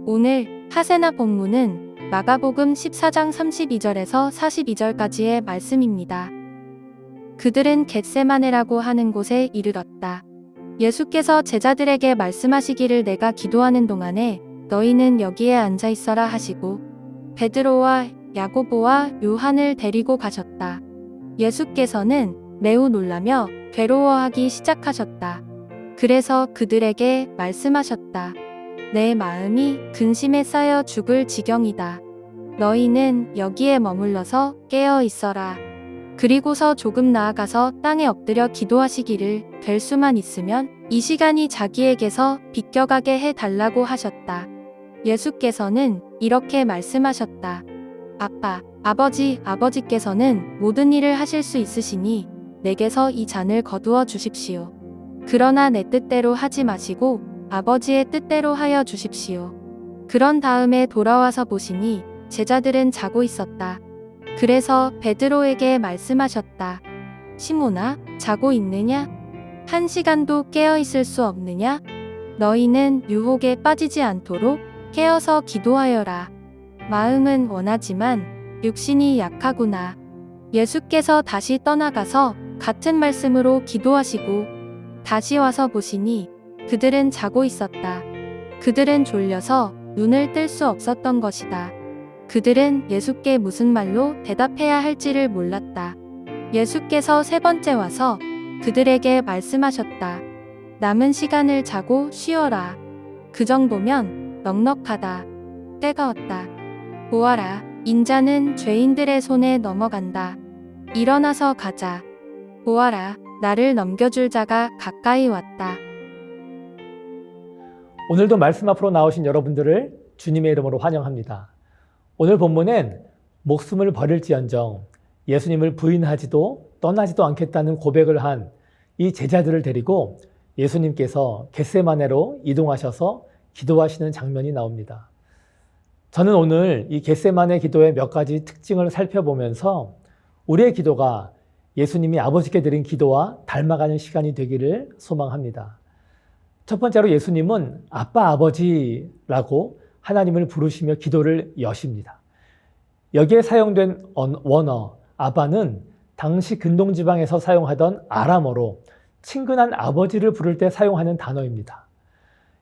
오늘 하세나 본문은 마가복음 14장 32절에서 42절까지의 말씀입니다. 그들은 겟세마네라고 하는 곳에 이르렀다. 예수께서 제자들에게 말씀하시기를 내가 기도하는 동안에 너희는 여기에 앉아 있어라 하시고 베드로와 야고보와 요한을 데리고 가셨다. 예수께서는 매우 놀라며 괴로워하기 시작하셨다. 그래서 그들에게 말씀하셨다. 내 마음이 근심에 쌓여 죽을 지경이다. 너희는 여기에 머물러서 깨어 있어라. 그리고서 조금 나아가서 땅에 엎드려 기도하시기를 될 수만 있으면 이 시간이 자기에게서 비껴가게 해달라고 하셨다. 예수께서는 이렇게 말씀하셨다. 아버지께서는 모든 일을 하실 수 있으시니 내게서 이 잔을 거두어 주십시오. 그러나 내 뜻대로 하지 마시고 아버지의 뜻대로 하여 주십시오. 그런 다음에 돌아와서 보시니 제자들은 자고 있었다. 그래서 베드로에게 말씀하셨다. 시몬아, 자고 있느냐? 한 시간도 깨어 있을 수 없느냐? 너희는 유혹에 빠지지 않도록 깨어서 기도하여라. 마음은 원하지만 육신이 약하구나. 예수께서 다시 떠나가서 같은 말씀으로 기도하시고 다시 와서 보시니 그들은 자고 있었다. 그들은 졸려서 눈을 뜰 수 없었던 것이다. 그들은 예수께 무슨 말로 대답해야 할지를 몰랐다. 예수께서 세 번째 와서 그들에게 말씀하셨다. 남은 시간을 자고 쉬어라. 그 정도면 넉넉하다. 때가 왔다. 보아라, 인자는 죄인들의 손에 넘어간다. 일어나서 가자. 보아라, 나를 넘겨줄 자가 가까이 왔다. 오늘도 말씀 앞으로 나오신 여러분들을 주님의 이름으로 환영합니다. 오늘 본문엔 목숨을 버릴지언정 예수님을 부인하지도 떠나지도 않겠다는 고백을 한 이 제자들을 데리고 예수님께서 겟세마네로 이동하셔서 기도하시는 장면이 나옵니다. 저는 오늘 이 겟세마네 기도의 몇 가지 특징을 살펴보면서 우리의 기도가 예수님이 아버지께 드린 기도와 닮아가는 시간이 되기를 소망합니다. 첫 번째로 예수님은 아빠, 아버지라고 하나님을 부르시며 기도를 여십니다. 여기에 사용된 원어 아바는 당시 근동지방에서 사용하던 아람어로 친근한 아버지를 부를 때 사용하는 단어입니다.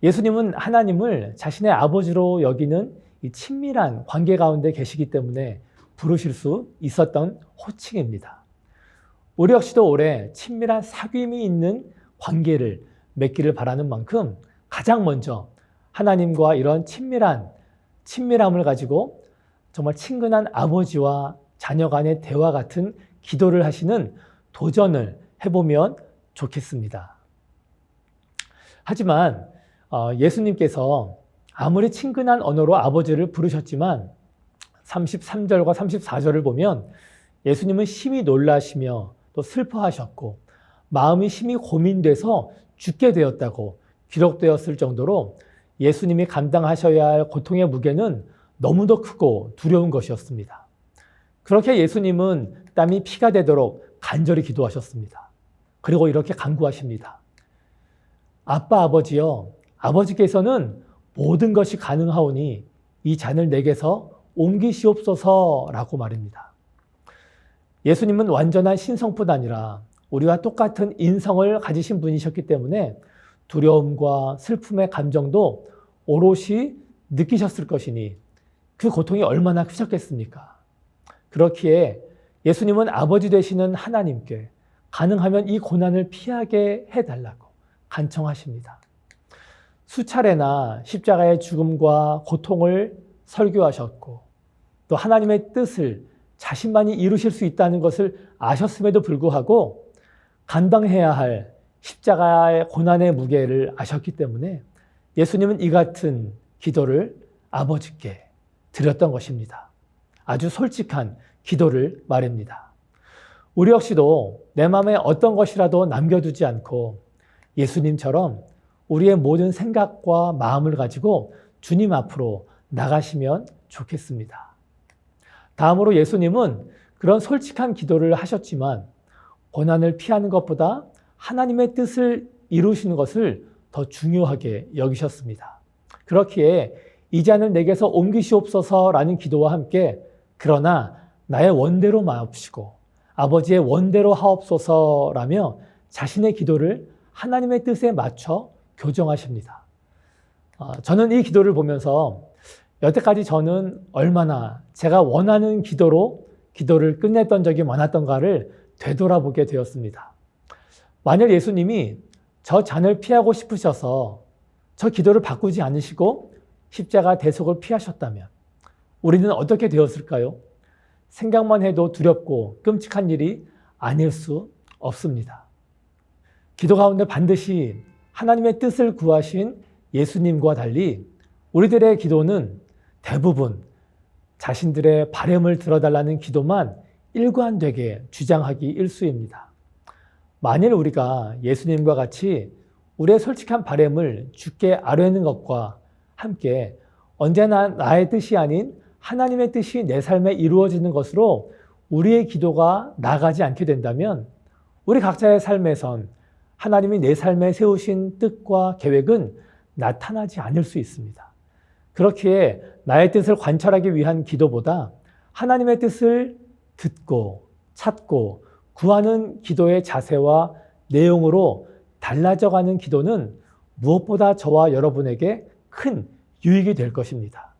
예수님은 하나님을 자신의 아버지로 여기는 이 친밀한 관계 가운데 계시기 때문에 부르실 수 있었던 호칭입니다. 우리 역시도 올해 친밀한 사귐이 있는 관계를 맺기를 바라는 만큼 가장 먼저 하나님과 이런 친밀함을 가지고 정말 친근한 아버지와 자녀 간의 대화 같은 기도를 하시는 도전을 해보면 좋겠습니다. 하지만 예수님께서 아무리 친근한 언어로 아버지를 부르셨지만 33절과 34절을 보면 예수님은 심히 놀라시며 또 슬퍼하셨고 마음이 심히 고민돼서 죽게 되었다고 기록되었을 정도로 예수님이 감당하셔야 할 고통의 무게는 너무도 크고 두려운 것이었습니다. 그렇게 예수님은 땀이 피가 되도록 간절히 기도하셨습니다. 그리고 이렇게 간구하십니다. 아빠, 아버지여, 아버지께서는 모든 것이 가능하오니 이 잔을 내게서 옮기시옵소서라고 말입니다. 예수님은 완전한 신성뿐 아니라 우리와 똑같은 인성을 가지신 분이셨기 때문에 두려움과 슬픔의 감정도 오롯이 느끼셨을 것이니 그 고통이 얼마나 크셨겠습니까? 그렇기에 예수님은 아버지 되시는 하나님께 가능하면 이 고난을 피하게 해달라고 간청하십니다. 수차례나 십자가의 죽음과 고통을 설교하셨고 또 하나님의 뜻을 자신만이 이루실 수 있다는 것을 아셨음에도 불구하고 감당해야 할 십자가의 고난의 무게를 아셨기 때문에 예수님은 이 같은 기도를 아버지께 드렸던 것입니다. 아주 솔직한 기도를 말입니다. 우리 역시도 내 마음에 어떤 것이라도 남겨두지 않고 예수님처럼 우리의 모든 생각과 마음을 가지고 주님 앞으로 나가시면 좋겠습니다. 다음으로 예수님은 그런 솔직한 기도를 하셨지만 고난을 피하는 것보다 하나님의 뜻을 이루시는 것을 더 중요하게 여기셨습니다. 그렇기에 이 잔을 내게서 옮기시옵소서라는 기도와 함께 그러나 나의 원대로 마옵시고 아버지의 원대로 하옵소서라며 자신의 기도를 하나님의 뜻에 맞춰 교정하십니다. 저는 이 기도를 보면서 여태까지 저는 얼마나 제가 원하는 기도로 기도를 끝냈던 적이 많았던가를 되돌아보게 되었습니다. 만약 예수님이 저 잔을 피하고 싶으셔서 저 기도를 바꾸지 않으시고 십자가 대속을 피하셨다면 우리는 어떻게 되었을까요? 생각만 해도 두렵고 끔찍한 일이 아닐 수 없습니다. 기도 가운데 반드시 하나님의 뜻을 구하신 예수님과 달리 우리들의 기도는 대부분 자신들의 바램을 들어달라는 기도만 일관되게 주장하기 일쑤입니다. 만일 우리가 예수님과 같이 우리의 솔직한 바램을 주께 아뢰는 것과 함께 언제나 나의 뜻이 아닌 하나님의 뜻이 내 삶에 이루어지는 것으로 우리의 기도가 나가지 않게 된다면 우리 각자의 삶에선 하나님이 내 삶에 세우신 뜻과 계획은 나타나지 않을 수 있습니다. 그렇기에 나의 뜻을 관철하기 위한 기도보다 하나님의 뜻을 듣고 찾고 구하는 기도의 자세와 내용으로 달라져가는 기도는 무엇보다 저와 여러분에게 큰 유익이 될 것입니다.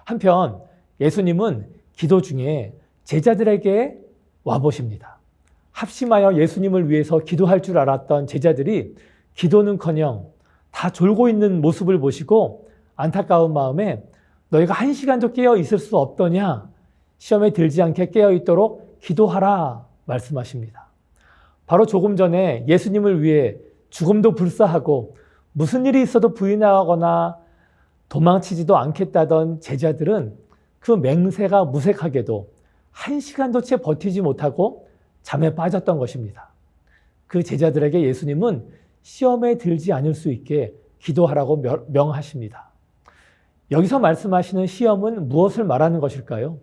한편 예수님은 기도 중에 제자들에게 와보십니다. 합심하여 예수님을 위해서 기도할 줄 알았던 제자들이 기도는커녕 다 졸고 있는 모습을 보시고 안타까운 마음에 너희가 1시간도 깨어 있을 수 없더냐? 시험에 들지 않게 깨어 있도록 기도하라 말씀하십니다. 바로 조금 전에 예수님을 위해 죽음도 불사하고 무슨 일이 있어도 부인하거나 도망치지도 않겠다던 제자들은 그 맹세가 무색하게도 1시간도 채 버티지 못하고 잠에 빠졌던 것입니다. 그 제자들에게 예수님은 시험에 들지 않을 수 있게 기도하라고 명하십니다. 여기서 말씀하시는 시험은 무엇을 말하는 것일까요?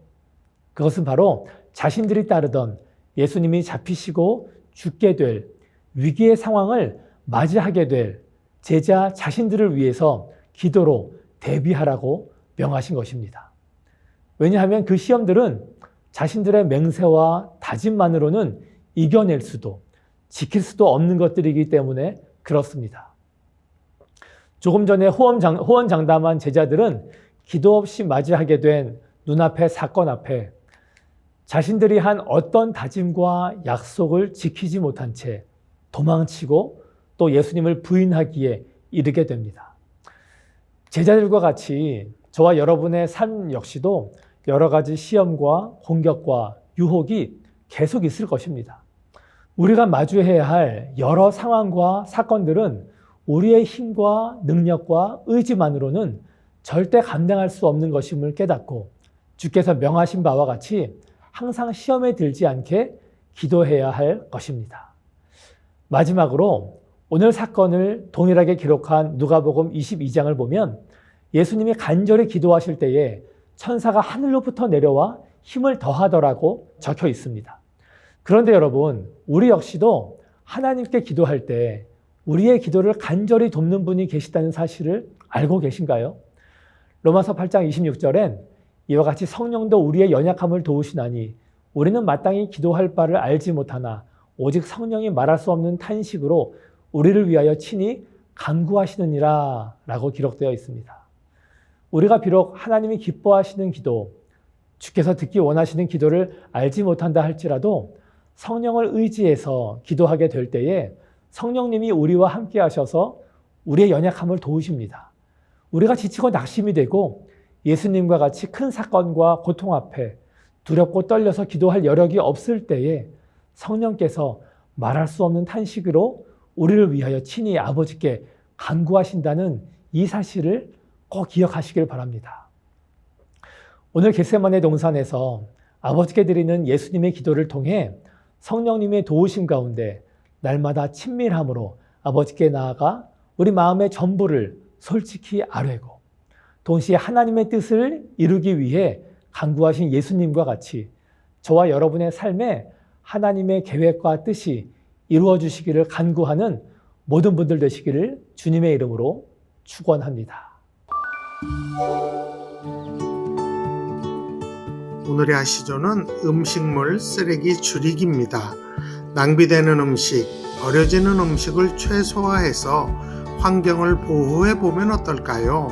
그것은 바로 자신들이 따르던 예수님이 잡히시고 죽게 될 위기의 상황을 맞이하게 될 제자 자신들을 위해서 기도로 대비하라고 명하신 것입니다. 왜냐하면 그 시험들은 자신들의 맹세와 다짐만으로는 이겨낼 수도 지킬 수도 없는 것들이기 때문에 그렇습니다. 조금 전에 호언장담한 제자들은 기도 없이 맞이하게 된 눈앞의 사건 앞에 자신들이 한 어떤 다짐과 약속을 지키지 못한 채 도망치고 또 예수님을 부인하기에 이르게 됩니다. 제자들과 같이 저와 여러분의 삶 역시도 여러 가지 시험과 공격과 유혹이 계속 있을 것입니다. 우리가 마주해야 할 여러 상황과 사건들은 우리의 힘과 능력과 의지만으로는 절대 감당할 수 없는 것임을 깨닫고 주께서 명하신 바와 같이 항상 시험에 들지 않게 기도해야 할 것입니다. 마지막으로 오늘 사건을 동일하게 기록한 누가복음 22장을 보면 예수님이 간절히 기도하실 때에 천사가 하늘로부터 내려와 힘을 더하더라고 적혀 있습니다. 그런데 여러분, 우리 역시도 하나님께 기도할 때 우리의 기도를 간절히 돕는 분이 계시다는 사실을 알고 계신가요? 로마서 8장 26절엔 이와 같이 성령도 우리의 연약함을 도우시나니 우리는 마땅히 기도할 바를 알지 못하나 오직 성령이 말할 수 없는 탄식으로 우리를 위하여 친히 간구하시느니라 라고 기록되어 있습니다. 우리가 비록 하나님이 기뻐하시는 기도, 주께서 듣기 원하시는 기도를 알지 못한다 할지라도 성령을 의지해서 기도하게 될 때에 성령님이 우리와 함께 하셔서 우리의 연약함을 도우십니다. 우리가 지치고 낙심이 되고 예수님과 같이 큰 사건과 고통 앞에 두렵고 떨려서 기도할 여력이 없을 때에 성령께서 말할 수 없는 탄식으로 우리를 위하여 친히 아버지께 간구하신다는 이 사실을 꼭 기억하시길 바랍니다. 오늘 겟세마네 동산에서 아버지께 드리는 예수님의 기도를 통해 성령님의 도우심 가운데 날마다 친밀함으로 아버지께 나아가 우리 마음의 전부를 솔직히 아뢰고 동시에 하나님의 뜻을 이루기 위해 간구하신 예수님과 같이 저와 여러분의 삶에 하나님의 계획과 뜻이 이루어 주시기를 간구하는 모든 분들 되시기를 주님의 이름으로 축원합니다. 오늘의 아시조는 음식물 쓰레기 줄이기입니다. 낭비되는 음식, 버려지는 음식을 최소화해서 환경을 보호해 보면 어떨까요?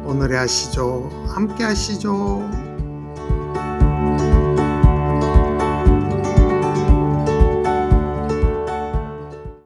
오늘의 아시조 함께 하시죠.